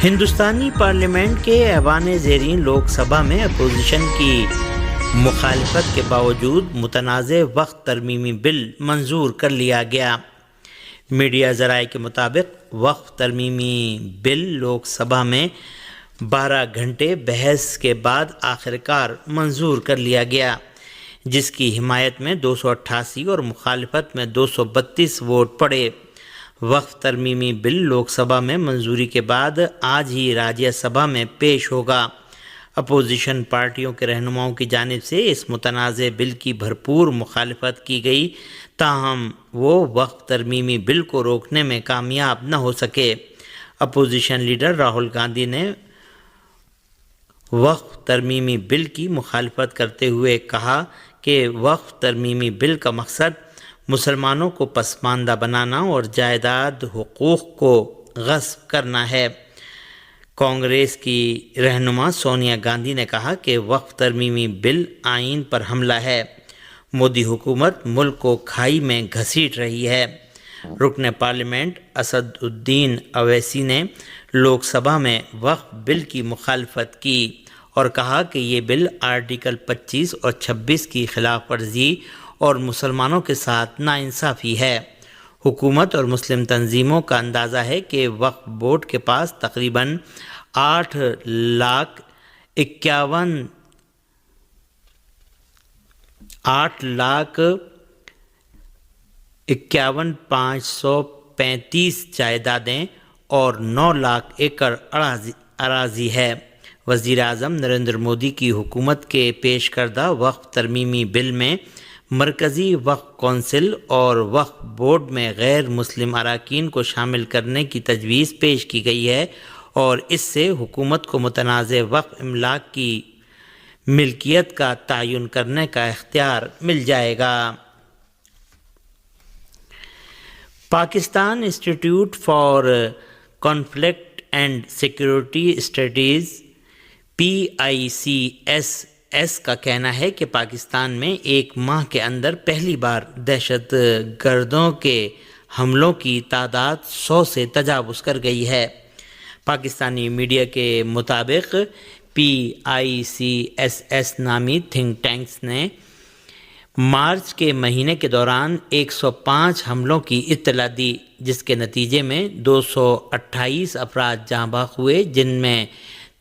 ہندوستانی پارلیمنٹ کے ایوان زیرین لوک سبھا میں اپوزیشن کی مخالفت کے باوجود متنازع وقت ترمیمی بل منظور کر لیا گیا۔ میڈیا ذرائع کے مطابق وقف ترمیمی بل لوک سبھا میں 12 گھنٹے بحث کے بعد آخرکار منظور کر لیا گیا، جس کی حمایت میں 288 اور مخالفت میں 232 ووٹ پڑے۔ وقف ترمیمی بل لوک سبھا میں منظوری کے بعد آج ہی راجیہ سبھا میں پیش ہوگا۔ اپوزیشن پارٹیوں کے رہنماؤں کی جانب سے اس متنازع بل کی بھرپور مخالفت کی گئی، تاہم وہ وقف ترمیمی بل کو روکنے میں کامیاب نہ ہو سکے۔ اپوزیشن لیڈر راہل گاندھی نے وقف ترمیمی بل کی مخالفت کرتے ہوئے کہا کہ وقف ترمیمی بل کا مقصد مسلمانوں کو پسماندہ بنانا اور جائیداد حقوق کو غصب کرنا ہے۔ کانگریس کی رہنما سونیا گاندھی نے کہا کہ وقف ترمیمی بل آئین پر حملہ ہے۔ مودی حکومت ملک کو کھائی میں گھسیٹ رہی ہے۔ رکن پارلیمنٹ اسد الدین اویسی نے لوک سبھا میں وقف بل کی مخالفت کی اور کہا کہ یہ بل آرٹیکل 25 اور 26 کی خلاف ورزی اور مسلمانوں کے ساتھ ناانصافی ہے۔ حکومت اور مسلم تنظیموں کا اندازہ ہے کہ وقف بورڈ کے پاس تقریباً 8,51,535 جائیدادیں اور 9 لاکھ ایکڑ اراضی ہے۔ وزیر اعظم نریندر مودی کی حکومت کے پیش کردہ وقف ترمیمی بل میں مرکزی وقف کونسل اور وقف بورڈ میں غیر مسلم اراکین کو شامل کرنے کی تجویز پیش کی گئی ہے اور اس سے حکومت کو متنازع وقف املاک کی ملکیت کا تعین کرنے کا اختیار مل جائے گا۔ پاکستان انسٹی ٹیوٹ for conflict and security studies PICSS کا کہنا ہے کہ پاکستان میں ایک ماہ کے اندر پہلی بار دہشت گردوں کے حملوں کی تعداد 100 سے تجاوز کر گئی ہے۔ پاکستانی میڈیا کے مطابق PICSS نامی تھنک ٹینکس نے مارچ کے مہینے کے دوران 105 حملوں کی اطلاع دی، جس کے نتیجے میں 228 افراد جاں بحق ہوئے، جن میں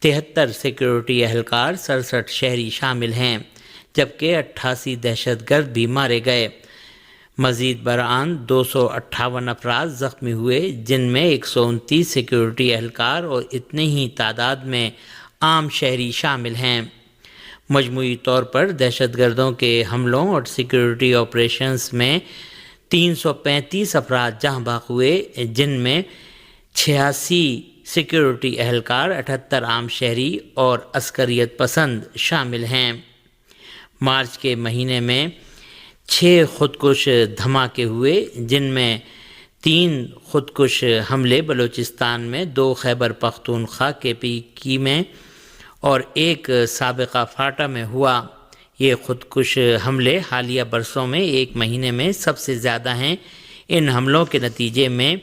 73 سیکورٹی اہلکار، 67 شہری شامل ہیں، جبکہ 88 دہشت گرد بھی مارے گئے۔ مزید برآں 258 افراد زخمی ہوئے، جن میں 129 سیکورٹی اہلکار اور اتنے ہی تعداد میں عام شہری شامل ہیں۔ مجموعی طور پر دہشت گردوں کے حملوں اور سیکورٹی آپریشنز میں 335 افراد جاں بحق ہوئے، جن میں 86 سیکورٹی اہلکار، 78 عام شہری اور عسکریت پسند شامل ہیں۔ مارچ کے مہینے میں 6 خودکش دھماکے ہوئے، جن میں 3 خودکش حملے بلوچستان میں، 2 خیبر پختونخوا کے پیکی میں اور 1 سابقہ فاٹا میں ہوا۔ یہ خودکش حملے حالیہ برسوں میں ایک مہینے میں سب سے زیادہ ہیں۔ ان حملوں کے نتیجے میں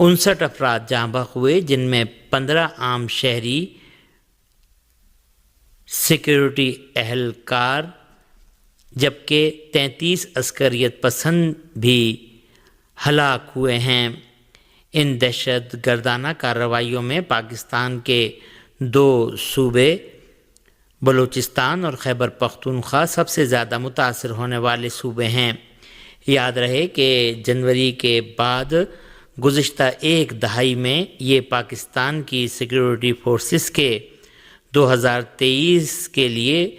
59 افراد جاں بحق ہوئے، جن میں 15 عام شہری، سیکورٹی اہلکار، جبکہ 33 عسکریت پسند بھی ہلاک ہوئے ہیں۔ ان دہشت گردانہ کارروائیوں میں پاکستان کے 2 صوبے بلوچستان اور خیبر پختونخوا سب سے زیادہ متاثر ہونے والے صوبے ہیں۔ یاد رہے کہ جنوری کے بعد گزشتہ ایک دہائی میں یہ پاکستان کی سیکورٹی فورسز کے 2023 کے لیے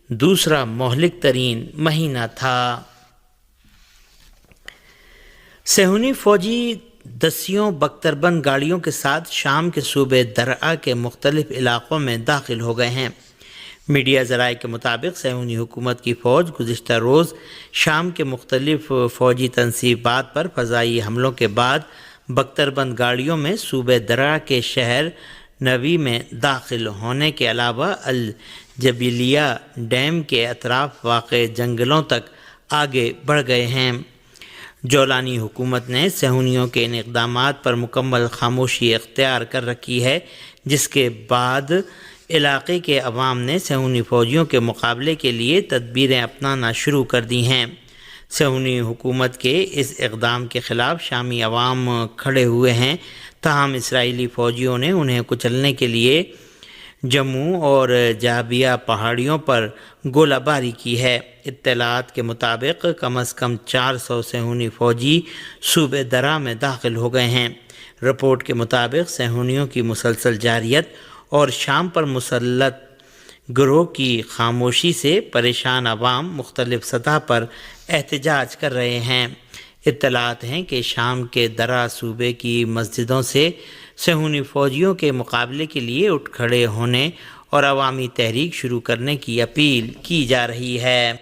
دوسرا مہلک ترین مہینہ تھا۔ صہیونی فوجی دسیوں بختربند گاڑیوں کے ساتھ شام کے صوبے درعا کے مختلف علاقوں میں داخل ہو گئے ہیں۔ میڈیا ذرائع کے مطابق صہیونی حکومت کی فوج گزشتہ روز شام کے مختلف فوجی تنصیبات پر فضائی حملوں کے بعد بختربند گاڑیوں میں صوبے درعا کے شہر نوی میں داخل ہونے کے علاوہ الجبیلیہ ڈیم کے اطراف واقع جنگلوں تک آگے بڑھ گئے ہیں۔ جولانی حکومت نے صہیونیوں کے ان اقدامات پر مکمل خاموشی اختیار کر رکھی ہے، جس کے بعد علاقے کے عوام نے صہیونی فوجیوں کے مقابلے کے لیے تدبیریں اپنانا شروع کر دی ہیں۔ صہیونی حکومت کے اس اقدام کے خلاف شامی عوام کھڑے ہوئے ہیں، تاہم اسرائیلی فوجیوں نے انہیں کچلنے کے لیے جموں اور جابیہ پہاڑیوں پر گولہ باری کی ہے۔ اطلاعات کے مطابق کم از کم 400 صہیونی فوجی صوبے درہ میں داخل ہو گئے ہیں۔ رپورٹ کے مطابق صہیونیوں کی مسلسل جارحیت اور شام پر مسلط گروہ کی خاموشی سے پریشان عوام مختلف سطح پر احتجاج کر رہے ہیں۔ اطلاعات ہیں کہ شام کے درہ صوبے کی مسجدوں سے صہیونی فوجیوں کے مقابلے کے لیے اٹھ کھڑے ہونے اور عوامی تحریک شروع کرنے کی اپیل کی جا رہی ہے۔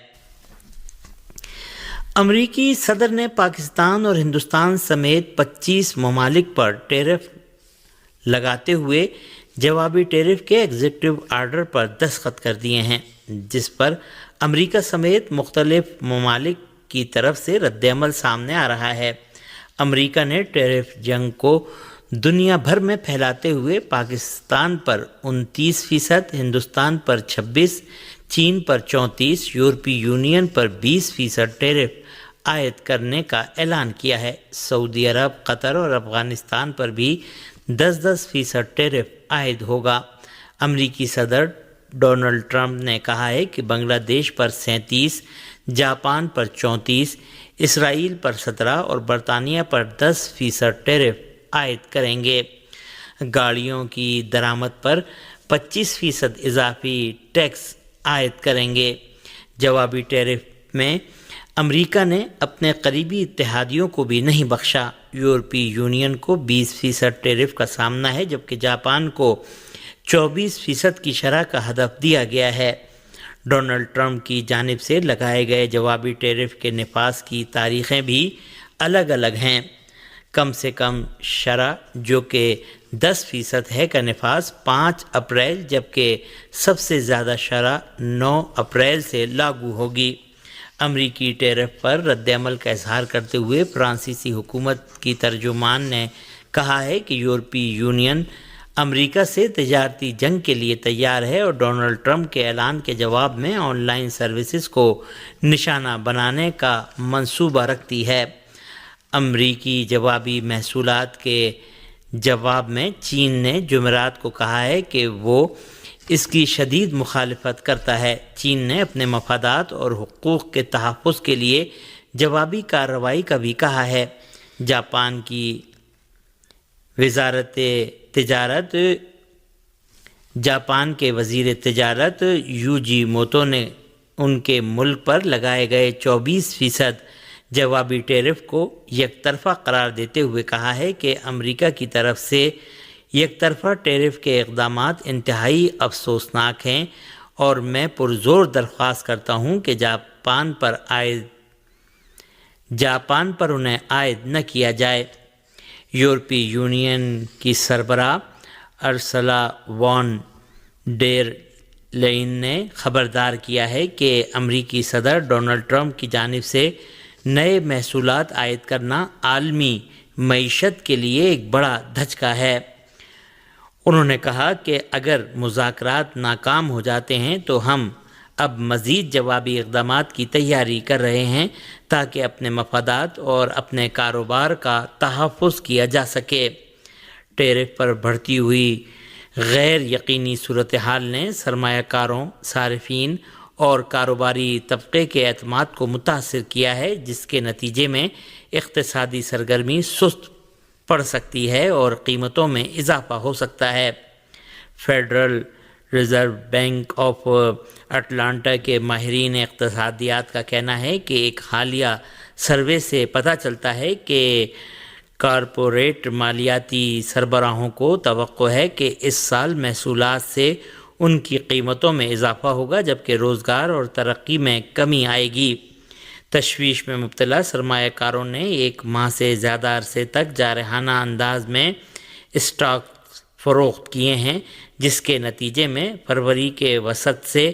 امریکی صدر نے پاکستان اور ہندوستان سمیت 25 ممالک پر ٹیرف لگاتے ہوئے جوابی ٹیرف کے ایگزیکٹو آرڈر پر دستخط کر دیے ہیں، جس پر امریکہ سمیت مختلف ممالک کی طرف سے رد عمل سامنے آ رہا ہے۔ امریکہ نے ٹیرف جنگ کو دنیا بھر میں پھیلاتے ہوئے پاکستان پر 29%، ہندوستان پر 26%، چین پر 34%، یورپی یونین پر 20% ٹیرف عائد کرنے کا اعلان کیا ہے۔ سعودی عرب، قطر اور افغانستان پر بھی 10% ٹیرف عائد ہوگا۔ امریکی صدر ڈونلڈ ٹرمپ نے کہا ہے کہ بنگلہ دیش پر 37%، جاپان پر 34%، اسرائیل پر 17% اور برطانیہ پر 10% ٹیرف عائد کریں گے۔ گاڑیوں کی درآمد پر 25% اضافی ٹیکس عائد کریں گے۔ جوابی ٹیرف میں امریکہ نے اپنے قریبی اتحادیوں کو بھی نہیں بخشا۔ یورپی یونین کو 20% ٹیرف کا سامنا ہے، جبکہ جاپان کو 24% کی شرح کا ہدف دیا گیا ہے۔ ڈونلڈ ٹرمپ کی جانب سے لگائے گئے جوابی ٹیرف کے نفاذ کی تاریخیں بھی الگ الگ ہیں۔ کم سے کم شرح جو کہ 10% ہے کا نفاذ 5 اپریل، جبکہ سب سے زیادہ شرح 9 اپریل سے لاگو ہوگی۔ امریکی ٹیرف پر رد عمل کا اظہار کرتے ہوئے فرانسیسی حکومت کی ترجمان نے کہا ہے کہ یورپی یونین امریکہ سے تجارتی جنگ کے لیے تیار ہے اور ڈونلڈ ٹرمپ کے اعلان کے جواب میں آن لائن سروسز کو نشانہ بنانے کا منصوبہ رکھتی ہے۔ امریکی جوابی محصولات کے جواب میں چین نے جمعرات کو کہا ہے کہ وہ اس کی شدید مخالفت کرتا ہے۔ چین نے اپنے مفادات اور حقوق کے تحفظ کے لیے جوابی کارروائی کا بھی کہا ہے۔ جاپان کی وزارت تجارت جاپان کے وزیر تجارت یوجی موتو نے ان کے ملک پر لگائے گئے 24% جوابی ٹیرف کو یک طرفہ قرار دیتے ہوئے کہا ہے کہ امریکہ کی طرف سے یک طرفہ ٹیرف کے اقدامات انتہائی افسوسناک ہیں اور میں پرزور درخواست کرتا ہوں کہ جاپان پر انہیں عائد نہ کیا جائے۔ یورپی یونین کی سربراہ ارسلا وان ڈیر لائن نے خبردار کیا ہے کہ امریکی صدر ڈونلڈ ٹرمپ کی جانب سے نئے محصولات عائد کرنا عالمی معیشت کے لیے ایک بڑا دھچکا ہے۔ انہوں نے کہا کہ اگر مذاکرات ناکام ہو جاتے ہیں تو ہم اب مزید جوابی اقدامات کی تیاری کر رہے ہیں تاکہ اپنے مفادات اور اپنے کاروبار کا تحفظ کیا جا سکے۔ ٹیرف پر بڑھتی ہوئی غیر یقینی صورتحال نے سرمایہ کاروں، صارفین اور کاروباری طبقے کے اعتماد کو متاثر کیا ہے، جس کے نتیجے میں اقتصادی سرگرمی سست پڑ سکتی ہے اور قیمتوں میں اضافہ ہو سکتا ہے۔ Federal reserve bank of Atlanta کے ماہرین اقتصادیات کا کہنا ہے کہ ایک حالیہ سروے سے پتہ چلتا ہے کہ کارپوریٹ مالیاتی سربراہوں کو توقع ہے کہ اس سال محصولات سے ان کی قیمتوں میں اضافہ ہوگا، جبکہ روزگار اور ترقی میں کمی آئے گی۔ تشویش میں مبتلا سرمایہ کاروں نے ایک ماہ سے زیادہ عرصے تک جارحانہ انداز میں اسٹاک فروخت کیے ہیں، جس کے نتیجے میں فروری کے وسط سے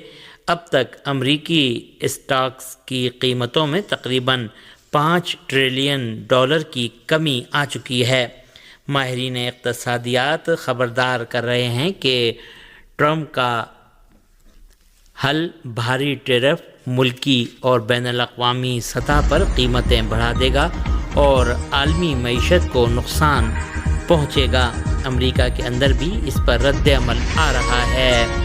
اب تک امریکی اسٹاکس کی قیمتوں میں تقریباً $5 ٹریلین کی کمی آ چکی ہے۔ ماہرین اقتصادیات خبردار کر رہے ہیں کہ ٹرمپ کا حل بھاری ٹیرف ملکی اور بین الاقوامی سطح پر قیمتیں بڑھا دے گا اور عالمی معیشت کو نقصان پہنچے گا۔ امریکہ کے اندر بھی اس پر رد عمل آ رہا ہے۔